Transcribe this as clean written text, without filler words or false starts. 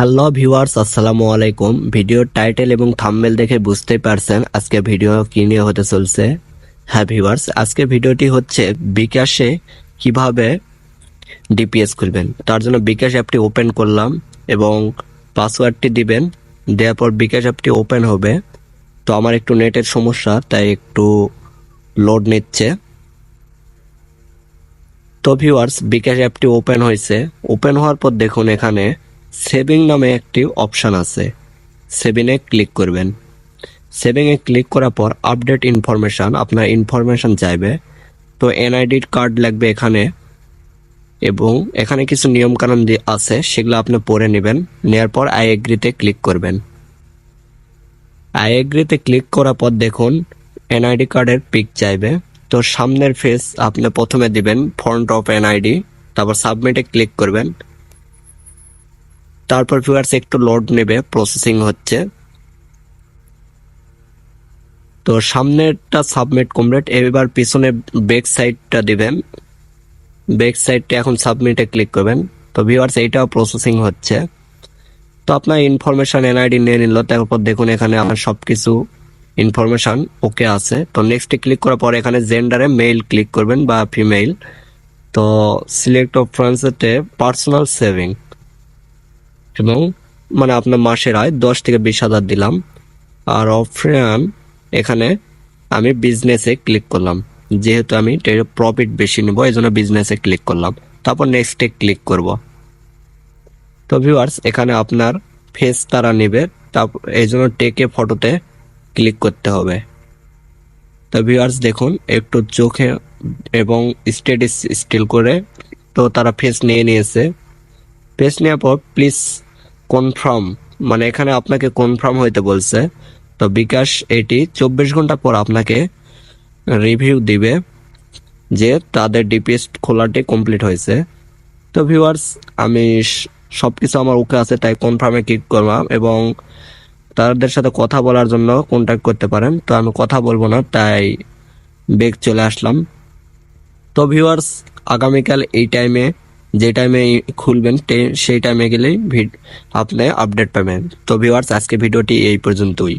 Hello viewers, আসসালামু আলাইকুম। ভিডিওর টাইটেল এবং থাম্বনেল দেখে বুঝতেই পারছেন আজকে ভিডিও কি নিয়ে হতে চলছে। হ্যাঁ ভিউয়ার্স, আজকে ভিডিওটি হচ্ছে বিকাশে কিভাবে ডিপিএস খুলবেন। তার জন্য বিকাশ অ্যাপটি ওপেন করলাম এবং পাসওয়ার্ডটি দিবেন। দেওয়ার পর বিকাশ অ্যাপটি ওপেন হবে। তো আমার একটু নেটের সমস্যা, তাই একটু লোড নিচ্ছে। তো ভিউয়ার্স, বিকাশ অ্যাপটি ওপেন হয়েছে। ওপেন হওয়ার পর দেখুন এখানে সেভিং নামে একটি অপশান আছে। সেভিংয়ে ক্লিক করবেন। সেভিংয়ে ক্লিক করার পর আপডেট ইনফরমেশন, আপনার ইনফরমেশন চাইবে। তো এনআইডি কার্ড লাগবে এখানে, এবং এখানে কিছু নিয়মকানুন আছে, সেগুলো আপনি পড়ে নেবেন। নেওয়ার পর আই এগ্রিতে ক্লিক করবেন। আই এগ্রিতে ক্লিক করার পর দেখুন এনআইডি কার্ডের পিক চাইবে। তো সামনের ফেস আপনি প্রথমে দিবেন, ফ্রন্ট অফ এনআইডি, তারপর সাবমিটে ক্লিক করবেন। তারপর ভিউয়ার্স একটু লোড নেবে, প্রসেসিং হচ্ছে। তো সামনেরটা সাবমিট কমপ্লিট। এবার পিছনে ব্যাক সাইডটা দিবেন। ব্যাক সাইডটা এখন সাবমিটে ক্লিক করবেন। তো ভিউয়ার্স এইটাও প্রসেসিং হচ্ছে। তো আপনার ইনফরমেশন এনআইডি নিয়ে নিল। তারপর দেখুন এখানে আমার সবকিছু ইনফরমেশন ওকে আছে। তো নেক্সটে ক্লিক করার পর এখানে জেন্ডারে মেল ক্লিক করবেন বা ফিমেল। তো সিলেক্ট অপশনসে পার্সোনাল সেভিং, এবং মানে আপনার মাসের আয় 10 থেকে 20,000 দিলাম। আর অপশন এখানে আমি বিজনেসে ক্লিক করলাম, যেহেতু আমি প্রফিট বেশি নেব এই জন্য বিজনেসে ক্লিক করলাম। তারপর নেক্সটে ক্লিক করব। তো ভিউয়ার্স এখানে আপনার ফেস তারা নেবে, তারপর এই জন্য টেকে ফটোতে ক্লিক করতে হবে। তো ভিউয়ার্স দেখুন একটু চোখে এবং স্টেডি স্টিল করে তো তারা ফেস নিয়ে নিয়েছে। ফেস নেওয়ার পর প্লিজ কনফার্ম, মানে এখানে আপনাকে কনফার্ম হইতে বলছে। তো বিকাশ এটি 24 ঘন্টা পর আপনাকে রিভিউ দিবে যে তাদের ডিপিএস খোলাটি কমপ্লিট হয়েছে। তো ভিউয়ার্স আমি সবকিছু আমার ওকে আছে, তাই কনফার্মে ক্লিক করলাম এবং তাদের সাথে কথা বলার জন্য কন্ট্যাক্ট করতে পারেন। তো আমি কথা বলবো না, তাই ব্যাক চলে আসলাম। তো ভিউয়ার্স আগামীকাল এই টাইমে, যে টাইমে খুলবেন সেই টাইমে গেলেই আপনি আপডেট পাবেন। তো ভিউয়ার্স আজকে ভিডিওটি এই পর্যন্তই।